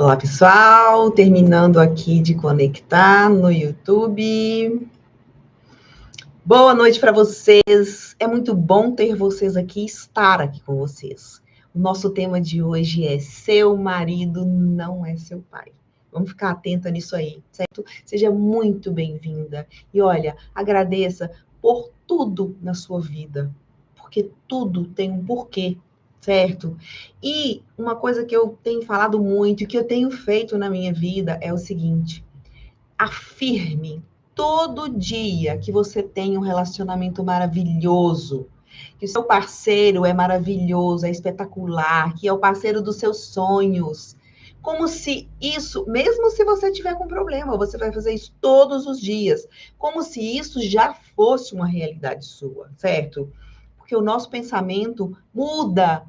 Olá, pessoal, terminando aqui de conectar no YouTube. Boa noite para vocês. É muito bom ter vocês aqui, estar aqui com vocês. O nosso tema de hoje é: seu marido não é seu pai. Vamos ficar atenta nisso aí, certo? Seja muito bem-vinda. E olha, agradeça por tudo na sua vida, porque tudo tem um porquê, certo? E uma coisa que eu tenho falado muito e que eu tenho feito na minha vida é o seguinte: afirme todo dia que você tem um relacionamento maravilhoso, que o seu parceiro é maravilhoso, é espetacular, que é o parceiro dos seus sonhos. Como se isso, mesmo se você tiver com problema, você vai fazer isso todos os dias, como se isso já fosse uma realidade sua, certo? Porque o nosso pensamento muda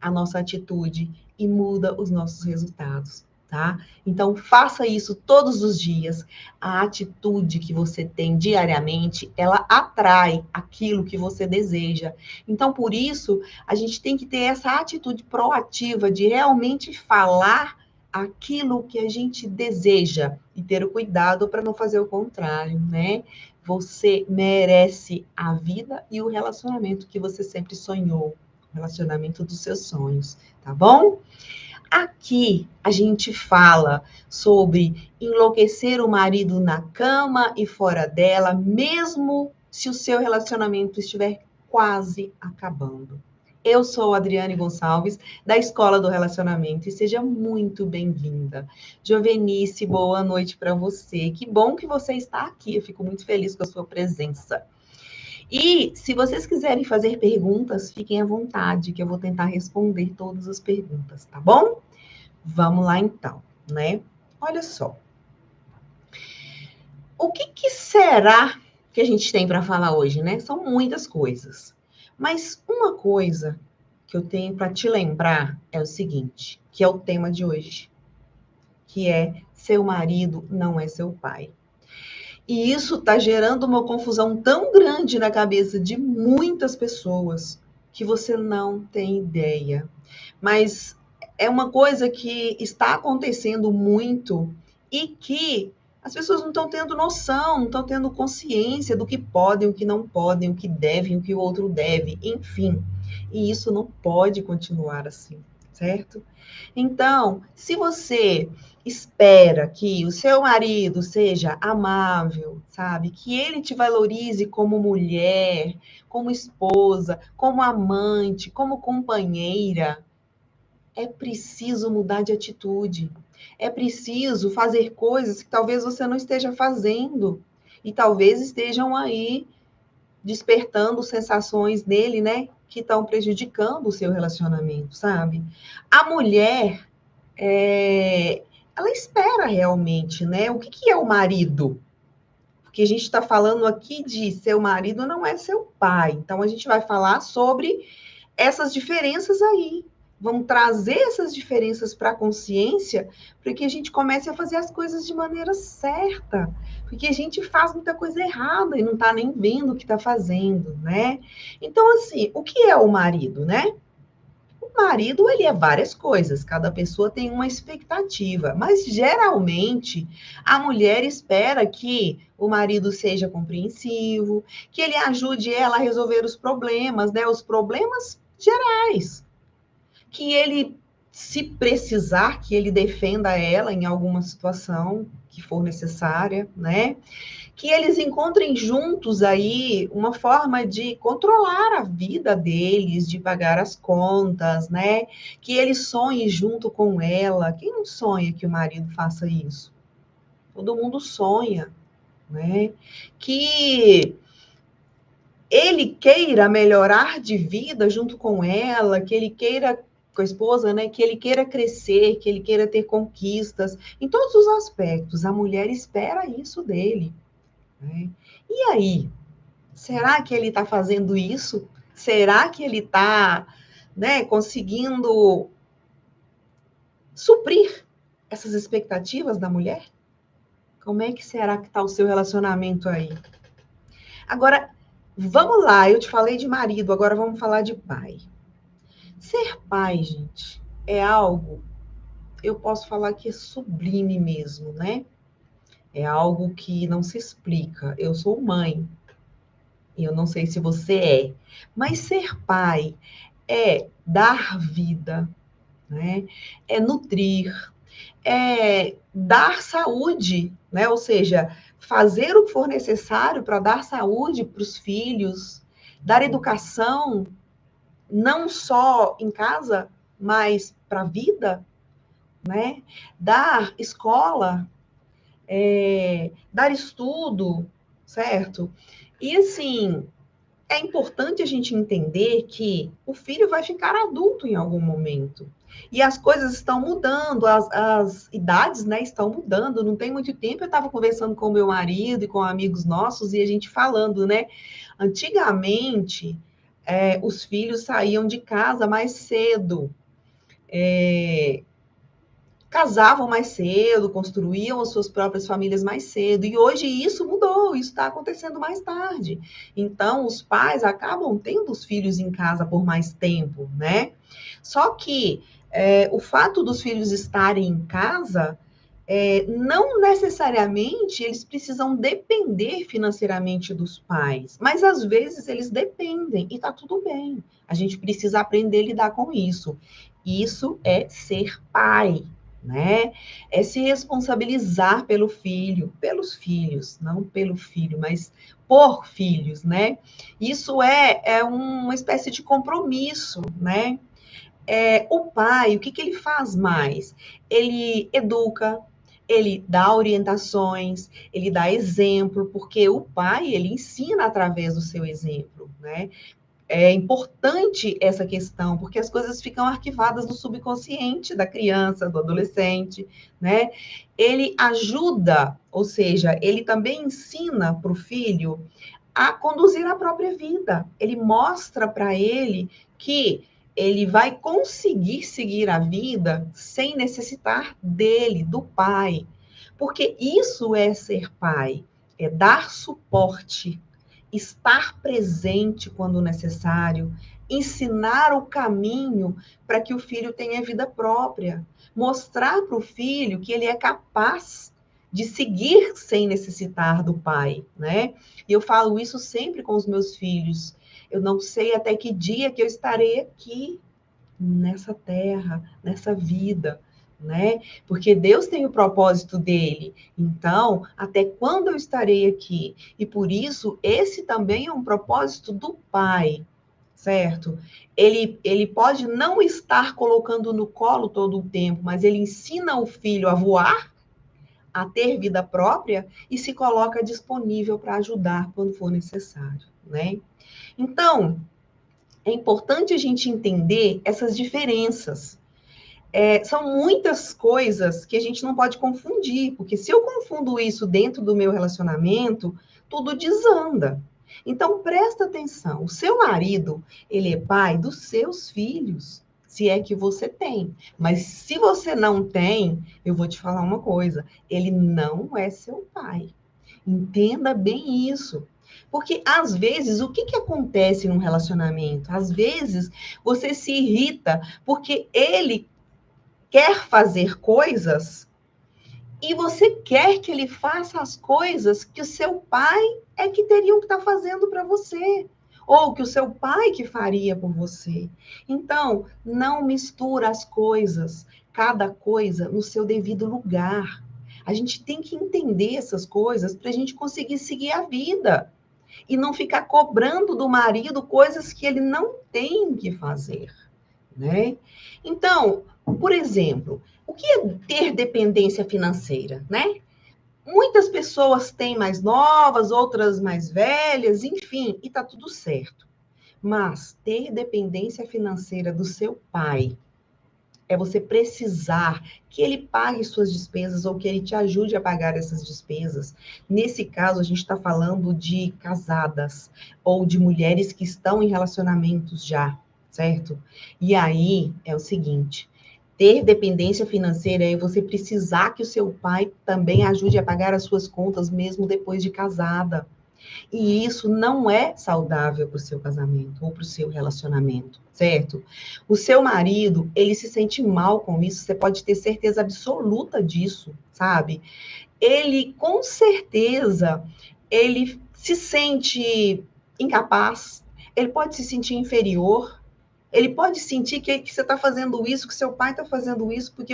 a nossa atitude e muda os nossos resultados, tá? Então, faça isso todos os dias. A atitude que você tem diariamente, ela atrai aquilo que você deseja. Então, por isso, a gente tem que ter essa atitude proativa de realmente falar aquilo que a gente deseja e ter o cuidado para não fazer o contrário, né? Você merece a vida e o relacionamento que você sempre sonhou, o relacionamento dos seus sonhos, tá bom? Aqui a gente fala sobre enlouquecer o marido na cama e fora dela, mesmo se o seu relacionamento estiver quase acabando. Eu sou Adriane Gonçalves, da Escola do Relacionamento, e seja muito bem-vinda. Jovenice, boa noite para você. Que bom que você está aqui, eu fico muito feliz com a sua presença. E se vocês quiserem fazer perguntas, fiquem à vontade, que eu vou tentar responder todas as perguntas, tá bom? Vamos lá então, né? Olha só. O que será que a gente tem para falar hoje, né? São muitas coisas. Mas uma coisa que eu tenho para te lembrar é o seguinte, que é o tema de hoje, que é: seu marido não é seu pai. E isso está gerando uma confusão tão grande na cabeça de muitas pessoas que você não tem ideia. Mas é uma coisa que está acontecendo muito e que as pessoas não estão tendo noção, não estão tendo consciência do que podem, o que não podem, o que devem, o que o outro deve, enfim. E isso não pode continuar assim, certo? Então, se você espera que o seu marido seja amável, sabe? Que ele te valorize como mulher, como esposa, como amante, como companheira, é preciso mudar de atitude. É preciso fazer coisas que talvez você não esteja fazendo e talvez estejam aí despertando sensações nele, né, que estão prejudicando o seu relacionamento, sabe? A mulher, ela espera realmente, né? O que é o marido? Porque a gente está falando aqui de seu marido não é seu pai. Então, a gente vai falar sobre essas diferenças aí. Vamos trazer essas diferenças para a consciência para que a gente comece a fazer as coisas de maneira certa. Porque a gente faz muita coisa errada e não está nem vendo o que está fazendo, né? Então, assim, o que é o marido, né? O marido, ele é várias coisas, cada pessoa tem uma expectativa, mas geralmente a mulher espera que o marido seja compreensivo, que ele ajude ela a resolver os problemas, né? Os problemas gerais, que ele, se precisar, que ele defenda ela em alguma situação que for necessária, né? Que eles encontrem juntos aí uma forma de controlar a vida deles, de pagar as contas, né? Que ele sonhe junto com ela. Quem não sonha que o marido faça isso? Todo mundo sonha, né? Que ele queira melhorar de vida junto com ela, que ele queira, com a esposa, né? Que ele queira crescer, que ele queira ter conquistas, em todos os aspectos. A mulher espera isso dele, né? E aí, será que ele está fazendo isso? Será que ele está, né, conseguindo suprir essas expectativas da mulher? Como é que será que está o seu relacionamento aí? Agora, vamos lá, eu te falei de marido, agora vamos falar de pai. Ser pai, gente, é algo eu posso falar que é sublime mesmo, né? É algo que não se explica. Eu sou mãe, e eu não sei se você é, mas ser pai é dar vida, né? É nutrir, é dar saúde, né? Ou seja, fazer o que for necessário para dar saúde para os filhos, dar educação, não só em casa, mas para a vida, né? Dar escola, dar estudo, certo? E assim, é importante a gente entender que o filho vai ficar adulto em algum momento. E as coisas estão mudando, as idades, né, estão mudando. Não tem muito tempo, eu estava conversando com o meu marido e com amigos nossos, e a gente falando, né? Antigamente, os filhos saíam de casa mais cedo. Casavam mais cedo, construíam as suas próprias famílias mais cedo, e hoje isso mudou, isso está acontecendo mais tarde. Então, os pais acabam tendo os filhos em casa por mais tempo, né? Só que o fato dos filhos estarem em casa, não necessariamente eles precisam depender financeiramente dos pais, mas às vezes eles dependem, e tá tudo bem. A gente precisa aprender a lidar com isso. Isso é ser pai, né? É se responsabilizar pelo filho, pelos filhos, não pelo filho, mas por filhos, né? Isso é uma espécie de compromisso, né? O pai, o que ele faz mais? Ele educa, ele dá orientações, ele dá exemplo, porque o pai, ele ensina através do seu exemplo, né? É importante essa questão, porque as coisas ficam arquivadas no subconsciente da criança, do adolescente, né? Ele ajuda, ou seja, ele também ensina para o filho a conduzir a própria vida. Ele mostra para ele que ele vai conseguir seguir a vida sem necessitar dele, do pai. Porque isso é ser pai, é dar suporte, estar presente quando necessário, ensinar o caminho para que o filho tenha vida própria, mostrar para o filho que ele é capaz de seguir sem necessitar do pai, né? E eu falo isso sempre com os meus filhos. Eu não sei até que dia que eu estarei aqui nessa terra, nessa vida, né? Porque Deus tem o propósito dele. Então, até quando eu estarei aqui? E por isso, esse também é um propósito do Pai, certo? Ele pode não estar colocando no colo todo o tempo, mas ele ensina o filho a voar, a ter vida própria e se coloca disponível para ajudar quando for necessário, né? Então, é importante a gente entender essas diferenças. São muitas coisas que a gente não pode confundir, porque se eu confundo isso dentro do meu relacionamento, tudo desanda. Então, presta atenção. O seu marido, ele é pai dos seus filhos, se é que você tem. Mas se você não tem, eu vou te falar uma coisa, ele não é seu pai. Entenda bem isso. Porque, às vezes, o que acontece num relacionamento? Às vezes, você se irrita porque ele quer fazer coisas e você quer que ele faça as coisas que o seu pai é que teriam que estar fazendo para você, ou que o seu pai que faria por você. Então, não mistura as coisas, cada coisa no seu devido lugar. A gente tem que entender essas coisas para a gente conseguir seguir a vida e não ficar cobrando do marido coisas que ele não tem que fazer, né? Então, por exemplo, o que é ter dependência financeira, né? Muitas pessoas têm mais novas, outras mais velhas, enfim, e tá tudo certo. Mas ter dependência financeira do seu pai é você precisar que ele pague suas despesas ou que ele te ajude a pagar essas despesas. Nesse caso, a gente está falando de casadas ou de mulheres que estão em relacionamentos já, certo? E aí é o seguinte: ter dependência financeira é você precisar que o seu pai também ajude a pagar as suas contas, mesmo depois de casada. E isso não é saudável para o seu casamento ou para o seu relacionamento, certo? O seu marido, ele se sente mal com isso, você pode ter certeza absoluta disso, sabe? Ele, com certeza, ele se sente incapaz, ele pode se sentir inferior, ele pode sentir que você está fazendo isso, que seu pai está fazendo isso, porque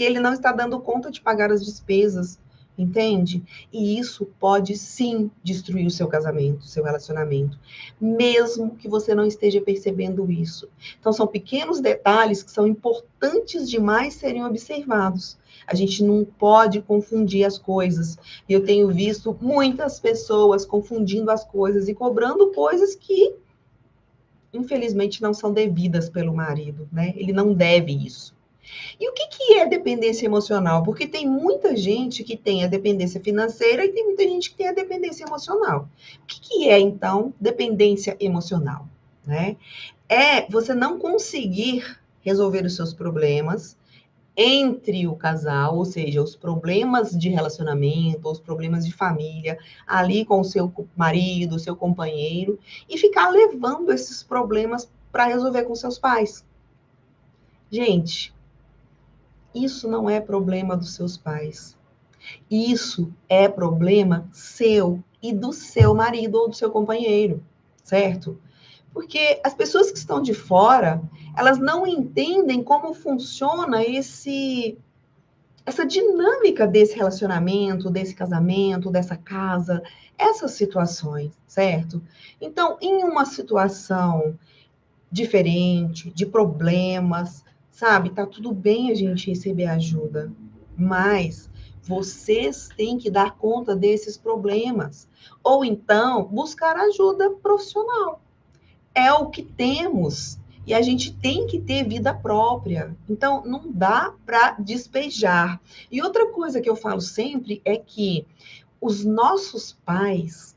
ele não está dando conta de pagar as despesas, entende? E isso pode sim destruir o seu casamento, o seu relacionamento, mesmo que você não esteja percebendo isso. Então, são pequenos detalhes que são importantes demais serem observados. A gente não pode confundir as coisas. Eu tenho visto muitas pessoas confundindo as coisas e cobrando coisas que infelizmente, não são devidas pelo marido, né? Ele não deve isso. E o que é dependência emocional? Porque tem muita gente que tem a dependência financeira e tem muita gente que tem a dependência emocional. O que é, então, dependência emocional? Né? É você não conseguir resolver os seus problemas entre o casal, ou seja, os problemas de relacionamento, os problemas de família, ali com o seu marido, o seu companheiro, e ficar levando esses problemas para resolver com seus pais. Gente, isso não é problema dos seus pais. Isso é problema seu e do seu marido ou do seu companheiro, certo? Porque as pessoas que estão de fora, elas não entendem como funciona essa dinâmica desse relacionamento, desse casamento, dessa casa, essas situações, certo? Então, em uma situação diferente, de problemas, sabe, tá tudo bem a gente receber ajuda, mas vocês têm que dar conta desses problemas, ou então buscar ajuda profissional. É o que temos. E a gente tem que ter vida própria. Então, não dá para despejar. E outra coisa que eu falo sempre é que os nossos pais,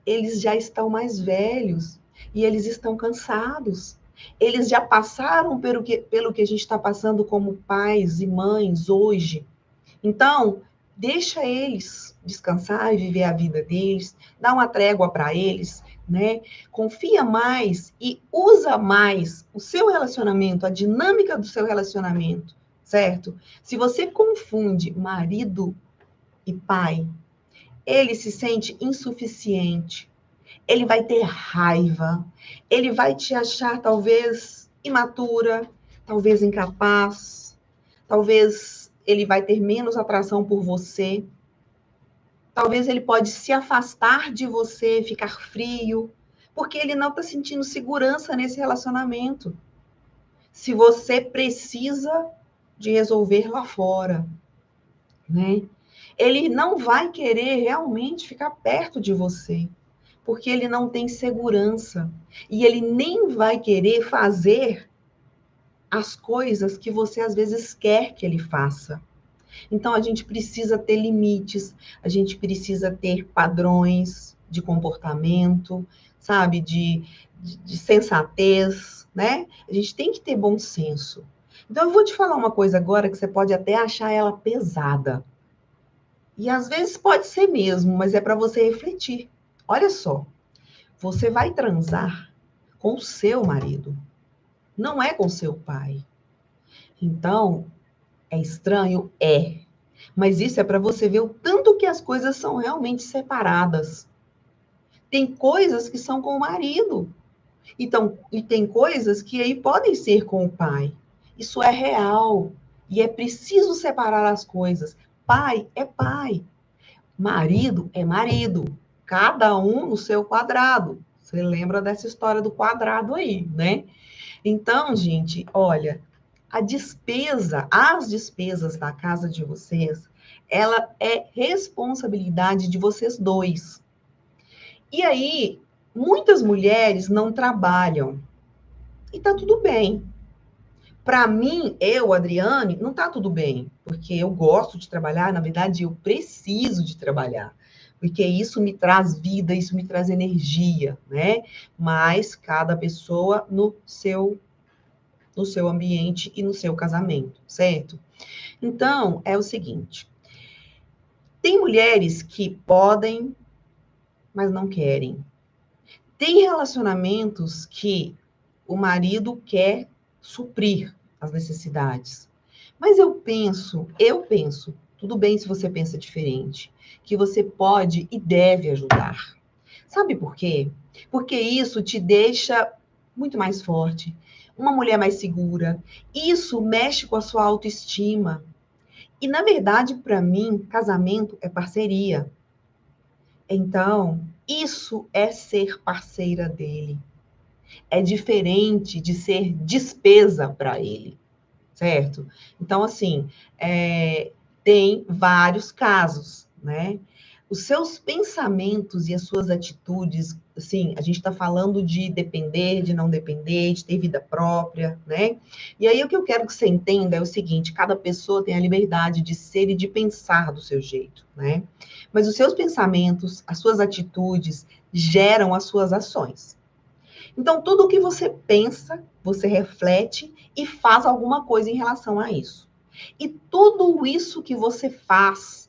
eles já estão mais velhos e eles estão cansados. Eles já passaram pelo que a gente está passando como pais e mães hoje. Então, deixa eles descansar e viver a vida deles, dá uma trégua para eles, né? Confia mais e usa mais o seu relacionamento, a dinâmica do seu relacionamento, certo? Se você confunde marido e pai, ele se sente insuficiente, ele vai ter raiva, ele vai te achar talvez imatura, talvez incapaz, talvez ele vai ter menos atração por você, talvez ele pode se afastar de você, ficar frio, porque ele não está sentindo segurança nesse relacionamento. Se você precisa de resolver lá fora, né? Ele não vai querer realmente ficar perto de você, porque ele não tem segurança. E ele nem vai querer fazer as coisas que você às vezes quer que ele faça. Então, a gente precisa ter limites, a gente precisa ter padrões de comportamento, sabe, de sensatez, né? A gente tem que ter bom senso. Então, eu vou te falar uma coisa agora que você pode até achar ela pesada. E às vezes pode ser mesmo, mas é para você refletir. Olha só, você vai transar com o seu marido, não é com seu pai. Então, é estranho? É. Mas isso é para você ver o tanto que as coisas são realmente separadas. Tem coisas que são com o marido. Então, e tem coisas que aí podem ser com o pai. Isso é real. E é preciso separar as coisas. Pai é pai. Marido é marido. Cada um no seu quadrado. Você lembra dessa história do quadrado aí, né? Então, gente, olha, as despesas da casa de vocês, ela é responsabilidade de vocês dois. E aí, muitas mulheres não trabalham. E tá tudo bem. Para mim, eu, Adriane, não tá tudo bem, porque eu gosto de trabalhar, na verdade, eu preciso de trabalhar, porque isso me traz vida, isso me traz energia, né? Mas cada pessoa no seu ambiente e no seu casamento, certo? Então, é o seguinte: tem mulheres que podem mas não querem. Tem relacionamentos que o marido quer suprir as necessidades. Mas eu penso, tudo bem se você pensa diferente, que você pode e deve ajudar. Sabe por quê? Porque isso te deixa muito mais forte, uma mulher mais segura. Isso mexe com a sua autoestima. E, na verdade, para mim, casamento é parceria. Então, isso é ser parceira dele. É diferente de ser despesa para ele, certo? Então, assim, tem vários casos, né? Os seus pensamentos e as suas atitudes, assim, a gente está falando de depender, de não depender, de ter vida própria, né? E aí o que eu quero que você entenda é o seguinte: cada pessoa tem a liberdade de ser e de pensar do seu jeito, né? Mas os seus pensamentos, as suas atitudes geram as suas ações. Então, tudo o que você pensa, você reflete e faz alguma coisa em relação a isso. E tudo isso que você faz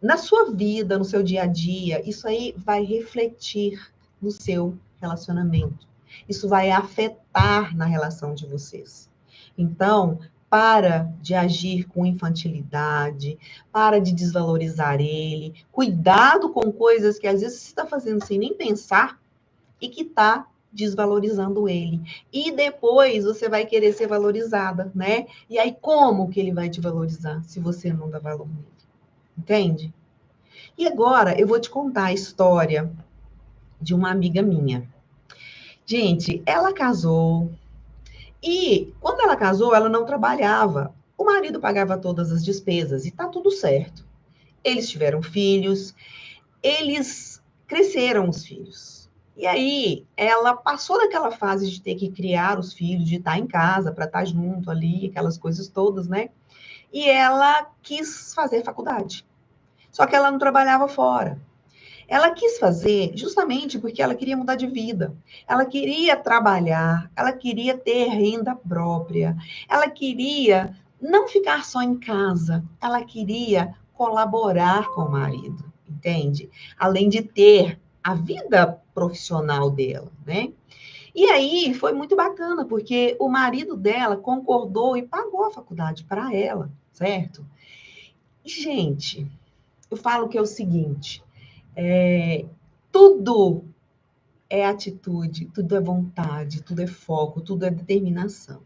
na sua vida, no seu dia a dia, isso aí vai refletir no seu relacionamento. Isso vai afetar na relação de vocês. Então, para de agir com infantilidade, para de desvalorizar ele, cuidado com coisas que às vezes você está fazendo sem nem pensar e que está desvalorizando ele. E depois você vai querer ser valorizada, né? E aí, como que ele vai te valorizar se você não dá valor nele? Entende? E agora eu vou te contar a história de uma amiga minha. Gente, ela casou e quando ela casou, ela não trabalhava. O marido pagava todas as despesas e tá tudo certo. Eles tiveram filhos, eles cresceram os filhos. E aí, ela passou daquela fase de ter que criar os filhos, de estar em casa para estar junto ali, aquelas coisas todas, né? E ela quis fazer faculdade. Só que ela não trabalhava fora. Ela quis fazer justamente porque ela queria mudar de vida. Ela queria trabalhar, ela queria ter renda própria, ela queria não ficar só em casa, ela queria colaborar com o marido, entende? Além de ter a vida profissional dela, né? E aí foi muito bacana, porque o marido dela concordou e pagou a faculdade para ela, certo? E, gente, eu falo que é o seguinte: é, tudo é atitude, tudo é vontade, tudo é foco, tudo é determinação.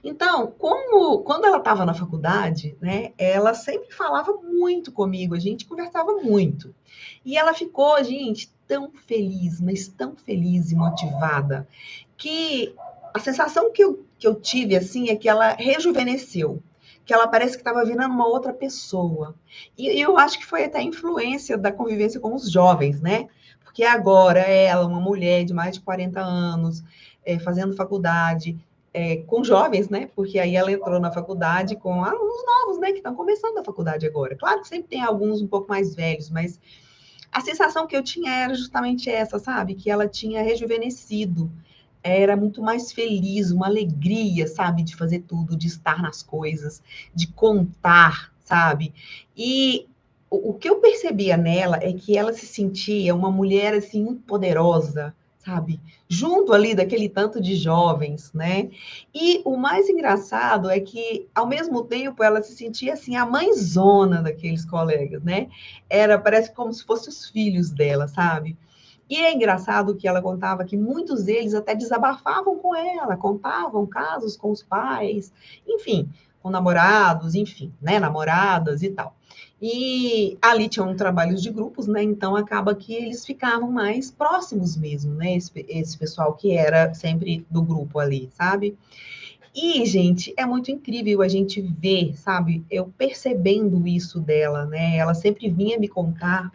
Então, quando ela estava na faculdade, né, ela sempre falava muito comigo, a gente conversava muito. E ela ficou, gente, tão feliz, mas tão feliz e motivada, que a sensação que eu tive, assim, é que ela rejuvenesceu, que ela parece que estava virando uma outra pessoa. E eu acho que foi até a influência da convivência com os jovens, né? Porque agora ela, uma mulher de mais de 40 anos, fazendo faculdade, com jovens, né? Porque aí ela entrou na faculdade com alunos novos, né? Que estão começando a faculdade agora. Claro que sempre tem alguns um pouco mais velhos, mas a sensação que eu tinha era justamente essa, sabe? Que ela tinha rejuvenescido, era muito mais feliz, uma alegria, sabe? De fazer tudo, de estar nas coisas, de contar, sabe? E o que eu percebia nela é que ela se sentia uma mulher, assim, muito poderosa, sabe? Junto ali daquele tanto de jovens, né? E o mais engraçado é que, ao mesmo tempo, ela se sentia, assim, a mãezona daqueles colegas, né? Parece como se fossem os filhos dela, sabe? E é engraçado que ela contava que muitos deles até desabafavam com ela, contavam casos com os pais, enfim, com namorados, enfim, né, namoradas e tal. E ali tinham trabalhos de grupos, né? Então acaba que eles ficavam mais próximos mesmo, né? Esse pessoal que era sempre do grupo ali, sabe? E, gente, é muito incrível a gente ver, sabe? Eu percebendo isso dela, né? Ela sempre vinha me contar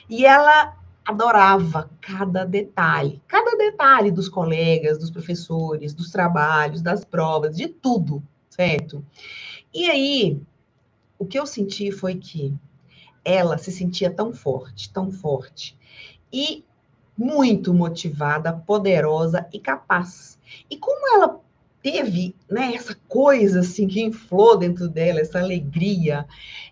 e ela adorava cada detalhe dos colegas, dos professores, dos trabalhos, das provas, de tudo, certo? E aí, o que eu senti foi que ela se sentia tão forte e muito motivada, poderosa e capaz. E como ela teve, né, essa coisa assim que inflou dentro dela, essa alegria,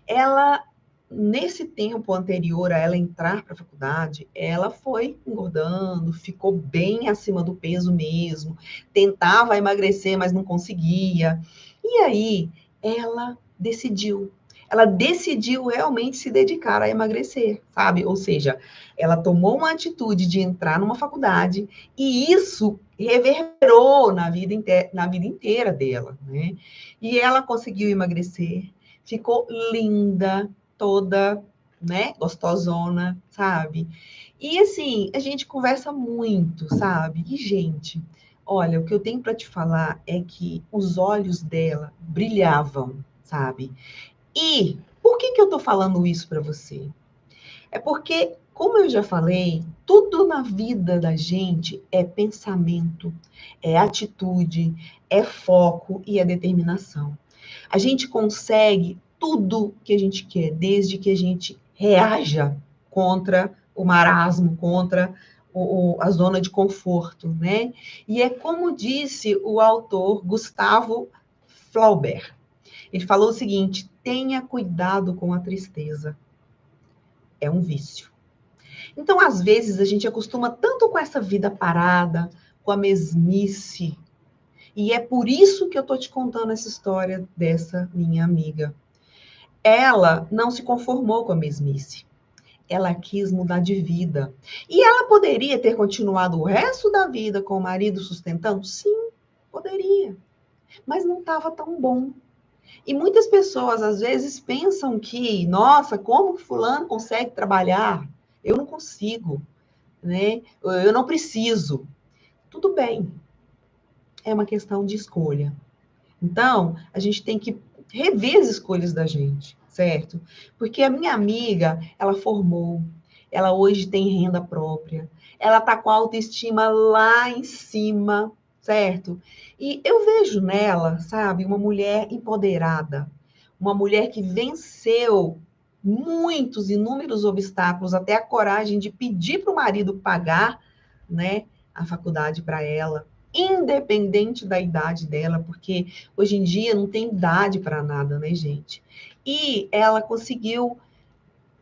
ela nesse tempo anterior a ela entrar para a faculdade, ela foi engordando, ficou bem acima do peso mesmo, tentava emagrecer, mas não conseguia. E aí ela decidiu realmente se dedicar a emagrecer, sabe? Ou seja, ela tomou uma atitude de entrar numa faculdade e isso reverberou na vida inteira dela, né? E ela conseguiu emagrecer, ficou linda, toda, né, gostosona, sabe? E assim, a gente conversa muito, sabe? E gente, olha, o que eu tenho para te falar é que os olhos dela brilhavam, sabe? E por que eu tô falando isso para você? É porque, como eu já falei, tudo na vida da gente é pensamento, é atitude, é foco e é determinação. A gente consegue tudo que a gente quer, desde que a gente reaja contra o marasmo, contra a zona de conforto, né? E é como disse o autor Gustavo Flaubert. Ele falou o seguinte: tenha cuidado com a tristeza, é um vício. Então, às vezes, a gente acostuma tanto com essa vida parada, com a mesmice, e é por isso que eu tô te contando essa história dessa minha amiga. Ela não se conformou com a mesmice. Ela quis mudar de vida. E ela poderia ter continuado o resto da vida com o marido sustentando? Sim, poderia. Mas não estava tão bom. E muitas pessoas, às vezes, pensam que, nossa, como que fulano consegue trabalhar? Eu não consigo, né? Eu não preciso. Tudo bem, é uma questão de escolha. Então, a gente tem que rever as escolhas da gente, certo? Porque a minha amiga, ela formou, ela hoje tem renda própria, ela tá com a autoestima lá em cima, certo? E eu vejo nela, sabe, uma mulher empoderada, uma mulher que venceu muitos, inúmeros obstáculos, até a coragem de pedir para o marido pagar, né, a faculdade para ela, independente da idade dela, porque hoje em dia não tem idade para nada, né, gente? E ela conseguiu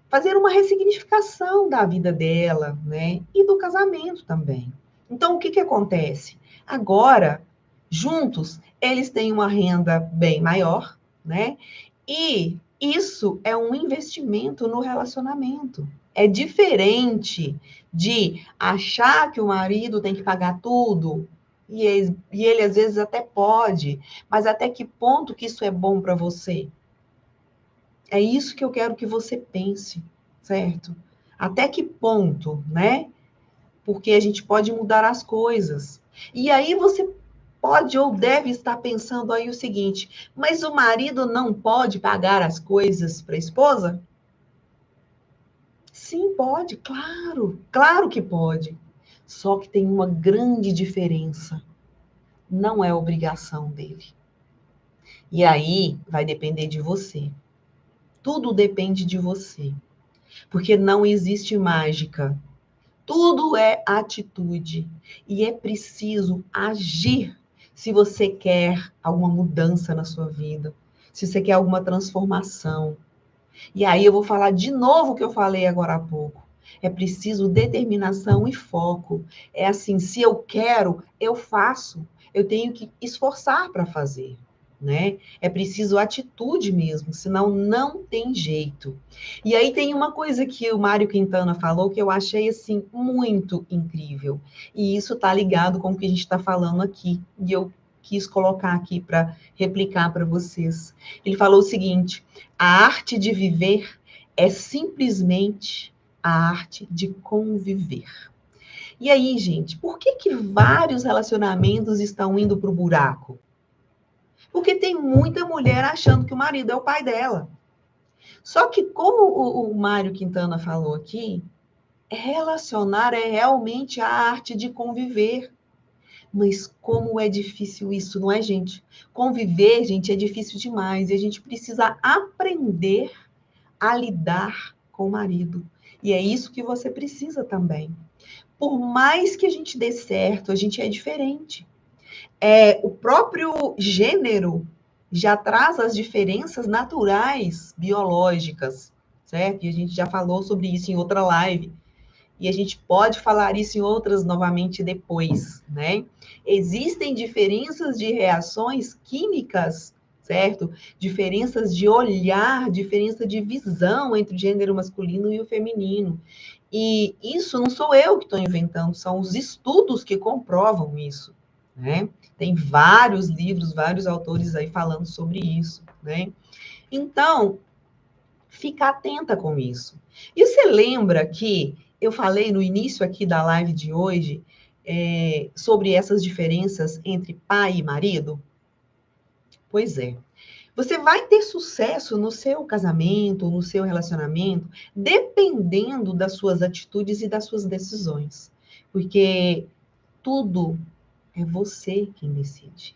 fazer uma ressignificação da vida dela, né? E do casamento também. Então, o que que acontece? Agora, juntos, eles têm uma renda bem maior, né? E isso é um investimento no relacionamento. É diferente de achar que o marido tem que pagar tudo, e ele às vezes até pode, mas até que ponto que isso é bom para você? É isso que eu quero que você pense, certo? Até que ponto, né? Porque a gente pode mudar as coisas. E aí você pode ou deve estar pensando aí o seguinte: mas o marido não pode pagar as coisas para a esposa? Sim, pode, claro, claro que pode. Só que tem uma grande diferença. Não é obrigação dele. E aí vai depender de você. Tudo depende de você. Porque não existe mágica. Tudo é atitude. E é preciso agir se você quer alguma mudança na sua vida, se você quer alguma transformação. E aí eu vou falar de novo o que eu falei agora há pouco. É preciso determinação e foco. É assim, se eu quero, eu faço. Eu tenho que esforçar para fazer, né? É preciso atitude mesmo, senão não tem jeito. E aí tem uma coisa que o Mário Quintana falou que eu achei assim muito incrível. E isso está ligado com o que a gente está falando aqui. E eu quis colocar aqui para replicar para vocês. Ele falou o seguinte: a arte de viver é simplesmente a arte de conviver. E aí, gente, por que que vários relacionamentos estão indo para o buraco? Porque tem muita mulher achando que o marido é o pai dela. Só que, como o Mário Quintana falou aqui, relacionar é realmente a arte de conviver. Mas como é difícil isso, não é, gente? Conviver, gente, é difícil demais. E a gente precisa aprender a lidar com o marido. E é isso que você precisa também. Por mais que a gente dê certo, a gente é diferente. O próprio gênero já traz as diferenças naturais, biológicas. certo? E a gente já falou sobre isso em outra live. E a gente pode falar isso em outras novamente depois, né? Existem diferenças de reações químicas, certo? Diferenças de olhar, diferença de visão entre o gênero masculino e o feminino. E isso não sou eu que estou inventando, são os estudos que comprovam isso, né? Tem vários livros, vários autores aí falando sobre isso, né? Então, fica atenta com isso. E você lembra que eu falei no início aqui da live de hoje sobre essas diferenças entre pai e marido? Pois é. Você vai ter sucesso no seu casamento, no seu relacionamento, dependendo das suas atitudes e das suas decisões. Porque tudo é você quem decide.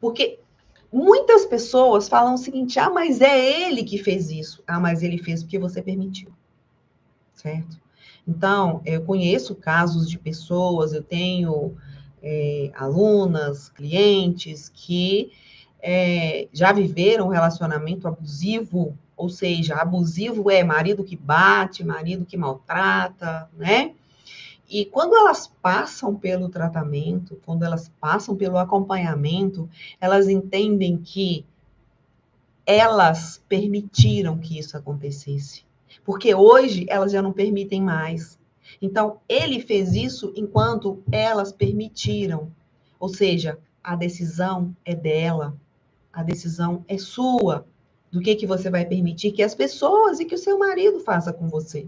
Porque muitas pessoas falam o seguinte: ah, mas é ele que fez isso. Ah, mas ele fez porque você permitiu, certo? Então, eu conheço casos de pessoas, eu tenho alunas, clientes que já viveram um relacionamento abusivo, ou seja, abusivo é marido que bate, marido que maltrata, né? E quando elas passam pelo tratamento, quando elas passam pelo acompanhamento, elas entendem que elas permitiram que isso acontecesse. Porque hoje elas já não permitem mais. Então, ele fez isso enquanto elas permitiram. Ou seja, a decisão é dela, a decisão é sua. Do que você vai permitir que as pessoas e que o seu marido faça com você.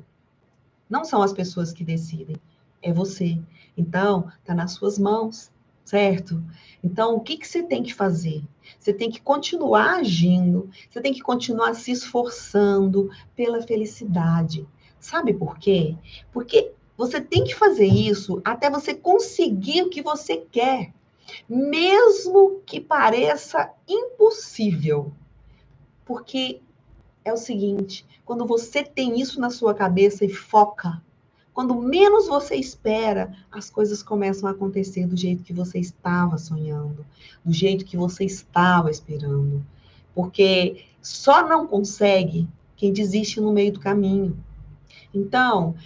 Não são as pessoas que decidem, é você. Então, está nas suas mãos, certo? Então, o que você tem que fazer? Você tem que continuar agindo, você tem que continuar se esforçando pela felicidade. Sabe por quê? Porque você tem que fazer isso até você conseguir o que você quer, mesmo que pareça impossível. Porque é o seguinte, quando você tem isso na sua cabeça e foca, quando menos você espera, as coisas começam a acontecer do jeito que você estava sonhando, do jeito que você estava esperando. Porque só não consegue quem desiste no meio do caminho. Então,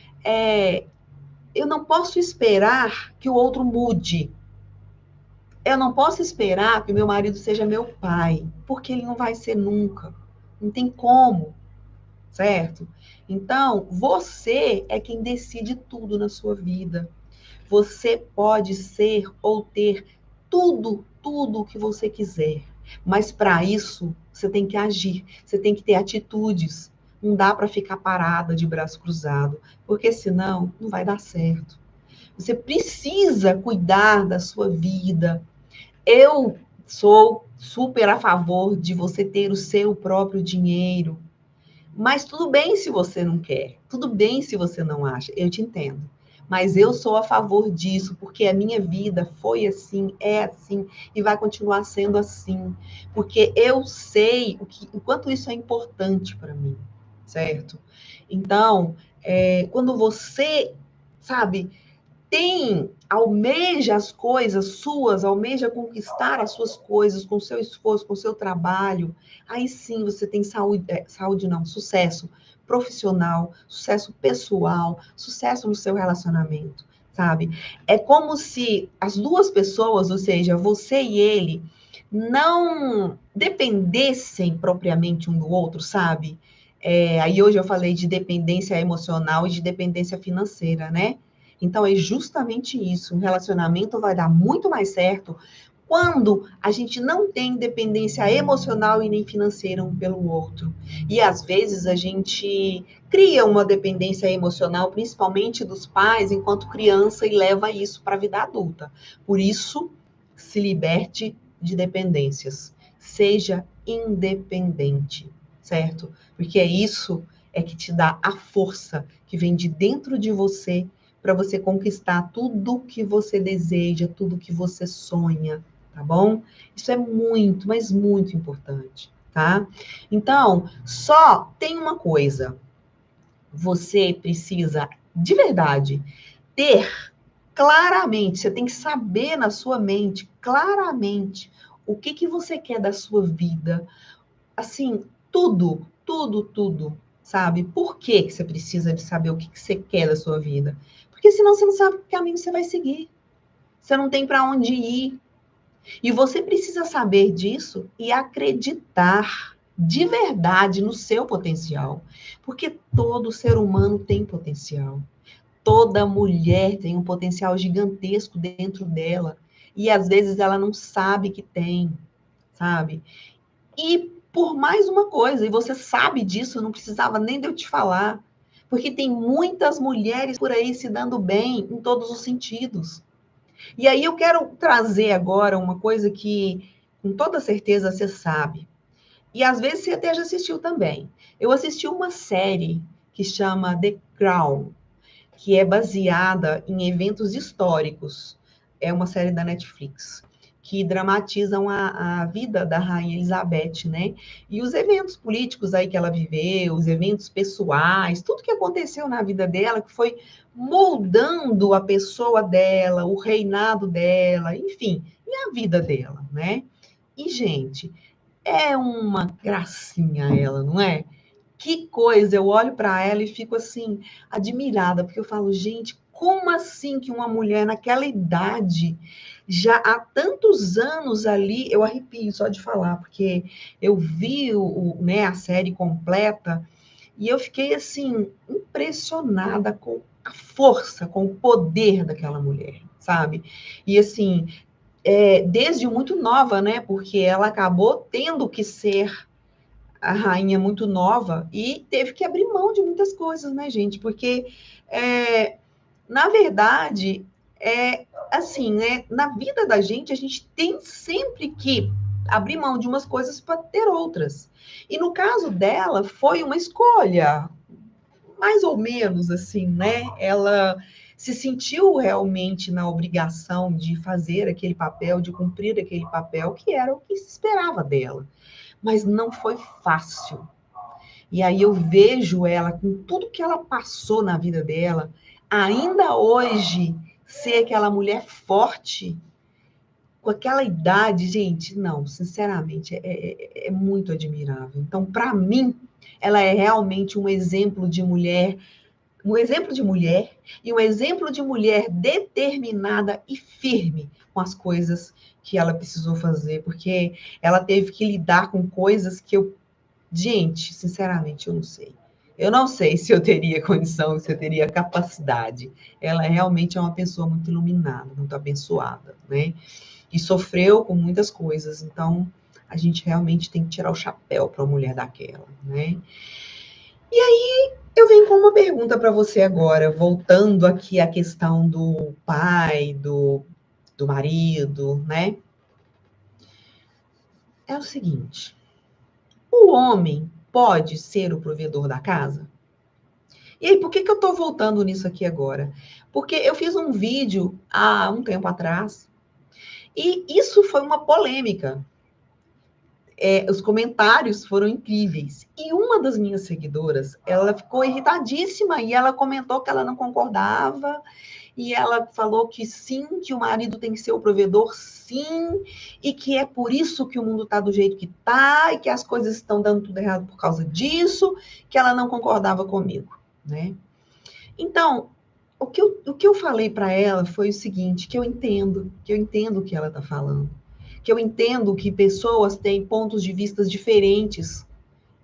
eu não posso esperar que o outro mude. Eu não posso esperar que o meu marido seja meu pai, porque ele não vai ser nunca. Não tem como. Certo? Então, você é quem decide tudo na sua vida. Você pode ser ou ter tudo o que você quiser. Mas para isso, você tem que agir, você tem que ter atitudes. Não dá para ficar parada de braço cruzado, porque senão não vai dar certo. Você precisa cuidar da sua vida. Eu sou super a favor de você ter o seu próprio dinheiro. Mas tudo bem se você não quer, tudo bem se você não acha, eu te entendo. Mas eu sou a favor disso, porque a minha vida foi assim, é assim e vai continuar sendo assim. Porque eu sei o quanto isso é importante para mim, certo? Então, quando você, sabe, almeja as coisas suas, almeja conquistar as suas coisas com seu esforço, com seu trabalho, aí sim você tem saúde não, sucesso profissional, sucesso pessoal, sucesso no seu relacionamento, sabe? É como se as duas pessoas, ou seja, você e ele, não dependessem propriamente um do outro, sabe? Aí hoje eu falei de dependência emocional e de dependência financeira, né? Então, é justamente isso. Um relacionamento vai dar muito mais certo quando a gente não tem dependência emocional e nem financeira um pelo outro. E às vezes a gente cria uma dependência emocional, principalmente dos pais, enquanto criança, e leva isso para a vida adulta. Por isso, se liberte de dependências. Seja independente, certo? Porque é que te dá a força que vem de dentro de você para você conquistar tudo que você deseja, tudo que você sonha, tá bom? Isso é muito, mas muito importante, tá? Então, só tem uma coisa. Você precisa, de verdade, ter claramente, você tem que saber na sua mente, claramente, o que você quer da sua vida. Assim, tudo, sabe? Por que que você precisa de saber o que que você quer da sua vida? Porque senão você não sabe que caminho você vai seguir. Você não tem para onde ir. E você precisa saber disso e acreditar de verdade no seu potencial. Porque todo ser humano tem potencial. Toda mulher tem um potencial gigantesco dentro dela. E às vezes ela não sabe que tem, sabe? E por mais uma coisa, e você sabe disso, não precisava nem de eu te falar. Porque tem muitas mulheres por aí se dando bem em todos os sentidos. E aí eu quero trazer agora uma coisa que, com toda certeza, você sabe. E às vezes você até já assistiu também. Eu assisti uma série que chama The Crown, que é baseada em eventos históricos. É uma série da Netflix, que dramatizam a vida da Rainha Elizabeth, né? E os eventos políticos aí que ela viveu, os eventos pessoais, tudo que aconteceu na vida dela, que foi moldando a pessoa dela, o reinado dela, enfim, e a vida dela, né? E, gente, é uma gracinha ela, não é? Que coisa, eu olho para ela e fico assim, admirada, porque eu falo, gente, como assim que uma mulher naquela idade, já há tantos anos ali, eu arrepio só de falar, porque eu vi né, a série completa e eu fiquei assim, impressionada com a força, com o poder daquela mulher, sabe? E assim, desde muito nova, né? Porque ela acabou tendo que ser a rainha muito nova e teve que abrir mão de muitas coisas, né, gente? Porque, na verdade, assim, né? Na vida da gente, a gente tem sempre que abrir mão de umas coisas para ter outras. E no caso dela, foi uma escolha, mais ou menos assim, né? Ela se sentiu realmente na obrigação de fazer aquele papel, de cumprir aquele papel, que era o que se esperava dela. Mas não foi fácil. E aí eu vejo ela com tudo que ela passou na vida dela, ainda hoje ser aquela mulher forte, com aquela idade, gente, não, sinceramente, é muito admirável. Então, para mim, ela é realmente um exemplo de mulher e um exemplo de mulher determinada e firme com as coisas que ela precisou fazer, porque ela teve que lidar com coisas que gente, sinceramente, eu não sei. Eu não sei se eu teria condição, se eu teria capacidade. Ela realmente é uma pessoa muito iluminada, muito abençoada, né? E sofreu com muitas coisas. Então, a gente realmente tem que tirar o chapéu para uma mulher daquela, né? E aí, eu venho com uma pergunta para você agora, voltando aqui à questão do pai, do marido, né? É o seguinte: o homem pode ser o provedor da casa? E aí, por que que eu estou voltando nisso aqui agora? Porque eu fiz um vídeo há um tempo atrás e isso foi uma polêmica. Os comentários foram incríveis. E uma das minhas seguidoras, ela ficou irritadíssima e ela comentou que ela não concordava e ela falou que sim, que o marido tem que ser o provedor, sim, e que é por isso que o mundo está do jeito que está e que as coisas estão dando tudo errado por causa disso, que ela não concordava comigo, né? Então, o que eu falei para ela foi o seguinte, que eu entendo o que ela está falando, que eu entendo que pessoas têm pontos de vista diferentes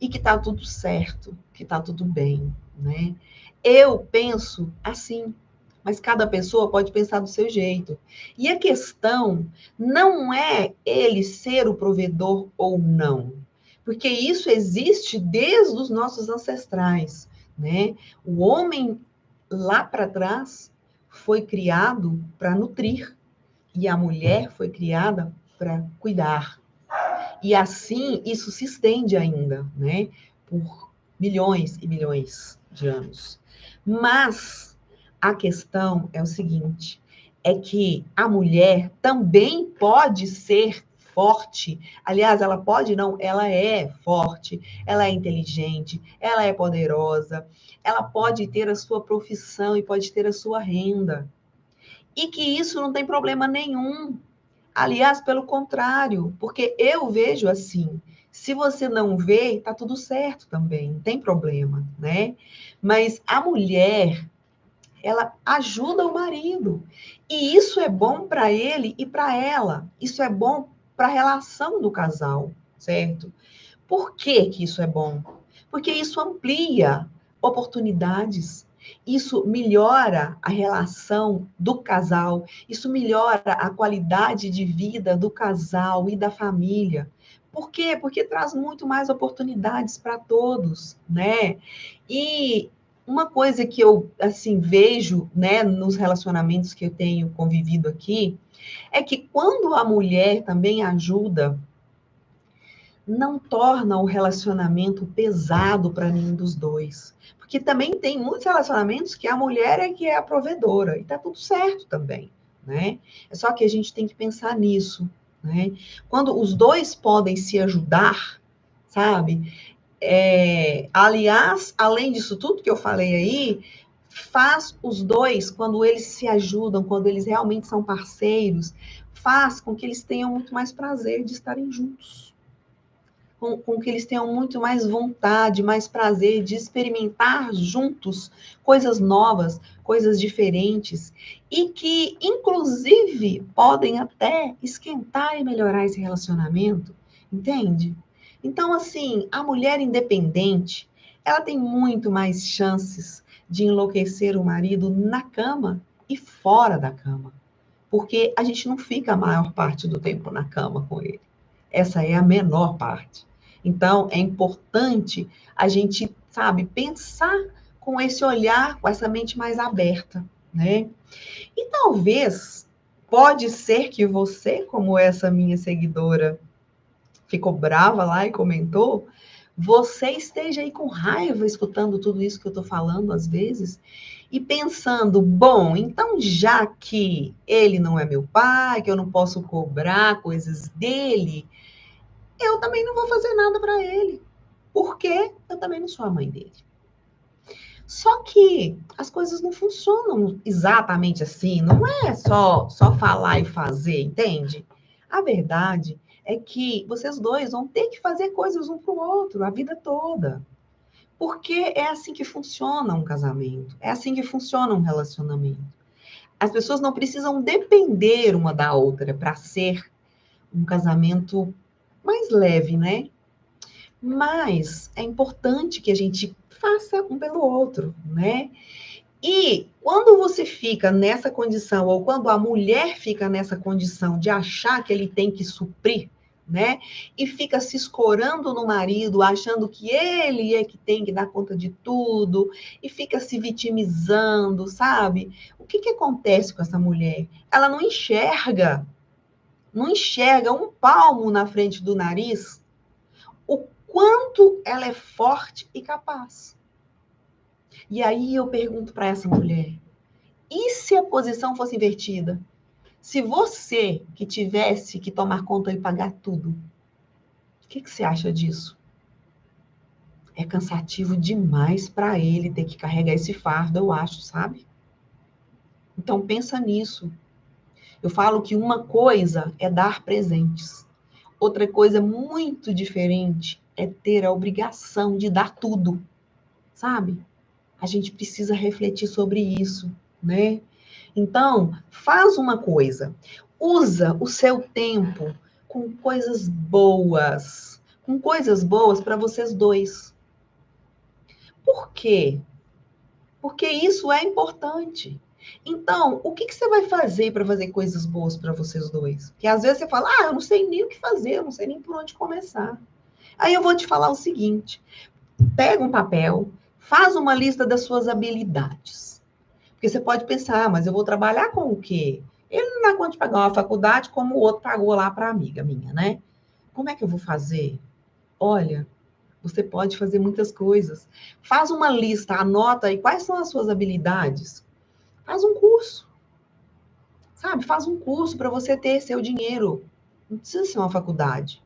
e que está tudo certo, que está tudo bem, né? Eu penso assim, mas cada pessoa pode pensar do seu jeito. E a questão não é ele ser o provedor ou não, porque isso existe desde os nossos ancestrais, né? O homem lá para trás foi criado para nutrir e a mulher foi criada para cuidar. E assim isso se estende ainda, né? Por milhões e milhões de anos. Mas a questão é o seguinte: é que a mulher também pode ser forte. Aliás, ela pode não, ela é forte, ela é inteligente, ela é poderosa, ela pode ter a sua profissão e pode ter a sua renda. E que isso não tem problema nenhum. Aliás, pelo contrário, porque eu vejo assim, Se você não vê, tá tudo certo também, não tem problema, né? Mas a mulher, ela ajuda o marido. E isso é bom para ele e para ela. Isso é bom para a relação do casal, certo? Por que que isso é bom? Porque isso amplia oportunidades, isso melhora a relação do casal, isso melhora a qualidade de vida do casal e da família. Por quê? Porque traz muito mais oportunidades para todos, né? E uma coisa que eu assim vejo, né, nos relacionamentos que eu tenho convivido aqui, é que quando a mulher também ajuda, não torna o relacionamento pesado para nenhum dos dois. Porque também tem muitos relacionamentos que a mulher é que é a provedora, e tá tudo certo também, né? É só que a gente tem que pensar nisso, né? Quando os dois podem se ajudar, sabe? Aliás, além disso tudo que eu falei aí, faz os dois, quando eles se ajudam, quando eles realmente são parceiros, faz com que eles tenham muito mais prazer de estarem juntos. Com que eles tenham muito mais vontade, mais prazer de experimentar juntos coisas novas, coisas diferentes, e que, inclusive, podem até esquentar e melhorar esse relacionamento, entende? Então, assim, a mulher independente, ela tem muito mais chances de enlouquecer o marido na cama e fora da cama, porque a gente não fica a maior parte do tempo na cama com ele. Essa é a menor parte. Então, é importante a gente, sabe, pensar com esse olhar, com essa mente mais aberta, né? E talvez, pode ser que você, como essa minha seguidora ficou brava lá e comentou, você esteja aí com raiva escutando tudo isso que eu estou falando às vezes e pensando, bom, então já que ele não é meu pai, que eu não posso cobrar coisas dele, eu também não vou fazer nada para ele, porque eu também não sou a mãe dele. Só que as coisas não funcionam exatamente assim, não é só falar e fazer, entende? A verdade é que vocês dois vão ter que fazer coisas um para o outro a vida toda. Porque é assim que funciona um casamento, é assim que funciona um relacionamento. As pessoas não precisam depender uma da outra para ser um casamento mais leve, né? Mas é importante que a gente faça um pelo outro, né? E quando você fica nessa condição, ou quando a mulher fica nessa condição de achar que ele tem que suprir, né? E fica se escorando no marido, achando que ele é que tem que dar conta de tudo, e fica se vitimizando, sabe? O que que acontece com essa mulher? Ela não enxerga um palmo na frente do nariz, o quanto ela é forte e capaz. E aí eu pergunto para essa mulher, e se a posição fosse invertida? Se você que tivesse que tomar conta e pagar tudo, o que você acha disso? É cansativo demais para ele ter que carregar esse fardo, eu acho, sabe? Então pensa nisso. Eu falo que uma coisa é dar presentes. Outra coisa muito diferente é ter a obrigação de dar tudo, sabe? A gente precisa refletir sobre isso, né? Então, faz uma coisa. Usa o seu tempo com coisas boas para vocês dois. Por quê? Porque isso é importante. Então, o que você vai fazer para fazer coisas boas para vocês dois? Porque às vezes você fala, eu não sei nem o que fazer, eu não sei nem por onde começar. Aí eu vou te falar o seguinte: pega um papel, faz uma lista das suas habilidades. Porque você pode pensar, mas eu vou trabalhar com o quê? Ele não dá conta de pagar uma faculdade como o outro pagou lá para a amiga minha, né? Como é que eu vou fazer? Olha, você pode fazer muitas coisas. Faz uma lista, anota aí quais são as suas habilidades. Faz um curso, sabe? Faz um curso para você ter seu dinheiro. Não precisa ser uma faculdade.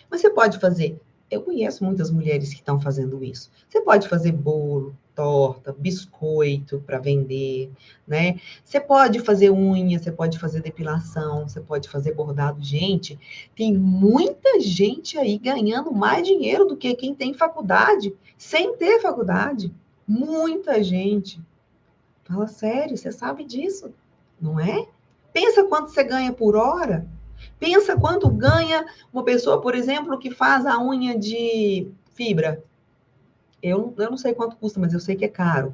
Mas você pode fazer Eu conheço muitas mulheres que estão fazendo isso. Você pode fazer bolo, torta, biscoito para vender, né? Você pode fazer unha, você pode fazer depilação, você pode fazer bordado. Gente, tem muita gente aí ganhando mais dinheiro do que quem tem faculdade, sem ter faculdade. Muita gente. Fala sério, você sabe disso, não é? Pensa quanto você ganha por hora. Pensa quanto ganha uma pessoa, por exemplo, que faz a unha de fibra. Eu não sei quanto custa, mas eu sei que é caro,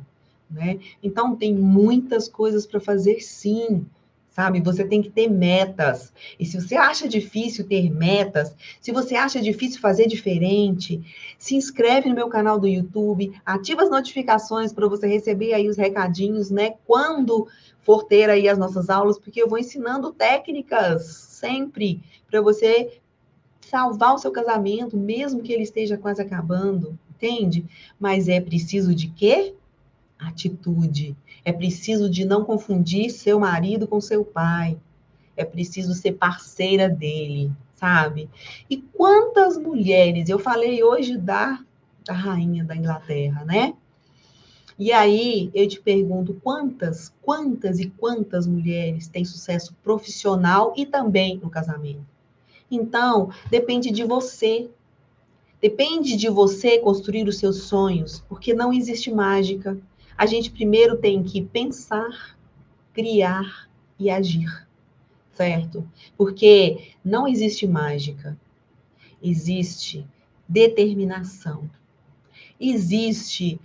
né? Então, tem muitas coisas para fazer, sim, sabe? Você tem que ter metas. E se você acha difícil ter metas, se você acha difícil fazer diferente, se inscreve no meu canal do YouTube, ativa as notificações para você receber aí os recadinhos, né? Quando for ter aí as nossas aulas, porque eu vou ensinando técnicas sempre para você salvar o seu casamento, mesmo que ele esteja quase acabando, entende? Mas é preciso de quê? Atitude. É preciso de não confundir seu marido com seu pai. É preciso ser parceira dele, sabe? E quantas mulheres, eu falei hoje da rainha da Inglaterra, né? E aí eu te pergunto, quantas e quantas mulheres têm sucesso profissional e também no casamento? Então, depende de você. Depende de você construir os seus sonhos, porque não existe mágica. A gente primeiro tem que pensar, criar e agir, certo? Porque não existe mágica, existe determinação, existe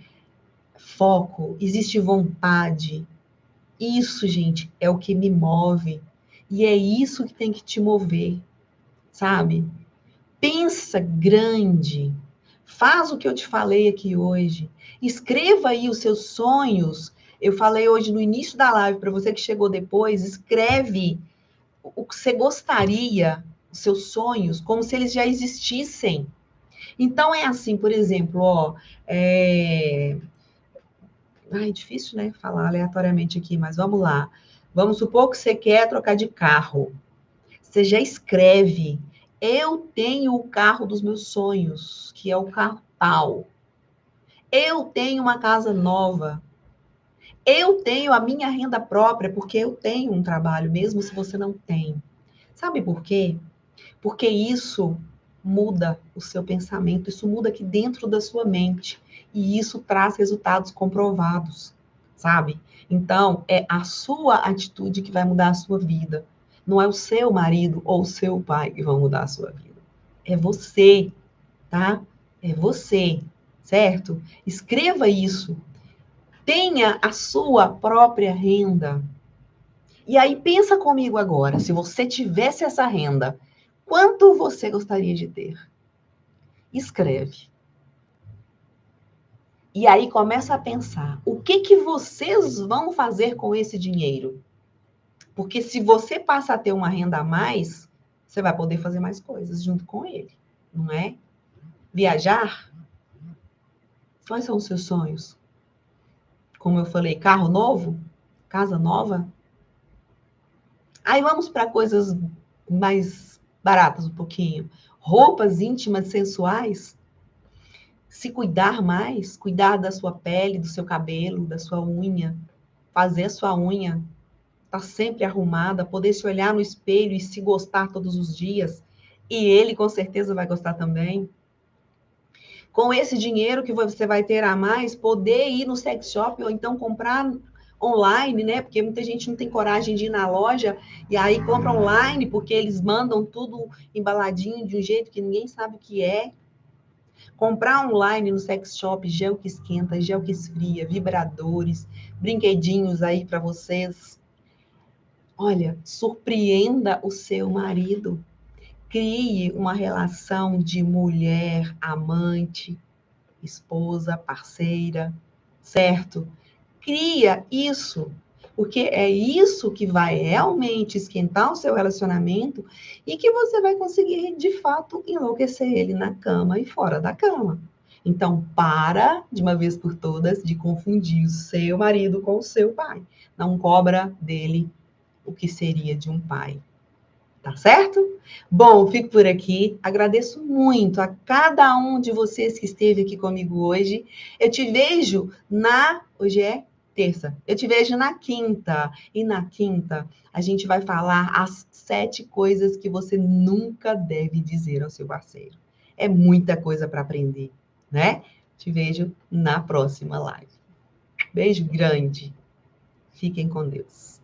foco, existe vontade. Isso, gente, é o que me move. E é isso que tem que te mover, sabe? Pensa grande. Faz o que eu te falei aqui hoje. Escreva aí os seus sonhos. Eu falei hoje no início da live, para você que chegou depois, escreve o que você gostaria, os seus sonhos, como se eles já existissem. Então, é assim, por exemplo, ó, Ai, difícil, né, falar aleatoriamente aqui, mas vamos lá. Vamos supor que você quer trocar de carro. Você já escreve. Eu tenho o carro dos meus sonhos, que é o carro tal. Eu tenho uma casa nova. Eu tenho a minha renda própria, porque eu tenho um trabalho, mesmo se você não tem. Sabe por quê? Porque isso muda o seu pensamento, isso muda aqui dentro da sua mente. E isso traz resultados comprovados, sabe? Então, é a sua atitude que vai mudar a sua vida. Não é o seu marido ou o seu pai que vão mudar a sua vida. É você, tá? É você, certo? Escreva isso. Tenha a sua própria renda. E aí pensa comigo agora, se você tivesse essa renda, quanto você gostaria de ter? Escreve. E aí começa a pensar, o que que vocês vão fazer com esse dinheiro? Porque se você passa a ter uma renda a mais, você vai poder fazer mais coisas junto com ele, não é? Viajar? Quais são os seus sonhos? Como eu falei, carro novo? Casa nova? Aí vamos para coisas mais baratas um pouquinho. Roupas íntimas, sensuais? Se cuidar mais, cuidar da sua pele, do seu cabelo, da sua unha, fazer a sua unha, estar sempre arrumada, poder se olhar no espelho e se gostar todos os dias. E ele com certeza vai gostar também. Com esse dinheiro que você vai ter a mais, poder ir no sex shop ou então comprar online, né? Porque muita gente não tem coragem de ir na loja e aí compra online porque eles mandam tudo embaladinho de um jeito que ninguém sabe o que é. Comprar online no sex shop, gel que esquenta, gel que esfria, vibradores, brinquedinhos aí para vocês. Olha, surpreenda o seu marido. Crie uma relação de mulher, amante, esposa, parceira, certo? Cria isso, porque é isso que vai realmente esquentar o seu relacionamento e que você vai conseguir, de fato, enlouquecer ele na cama e fora da cama. Então, para, de uma vez por todas, de confundir o seu marido com o seu pai. Não cobra dele o que seria de um pai, tá? Tá certo? Bom, fico por aqui. Agradeço muito a cada um de vocês que esteve aqui comigo hoje. Eu te vejo Hoje é terça. Eu te vejo na quinta. E na quinta, a gente vai falar as 7 coisas que você nunca deve dizer ao seu parceiro. É muita coisa para aprender, né? Te vejo na próxima live. Beijo grande. Fiquem com Deus.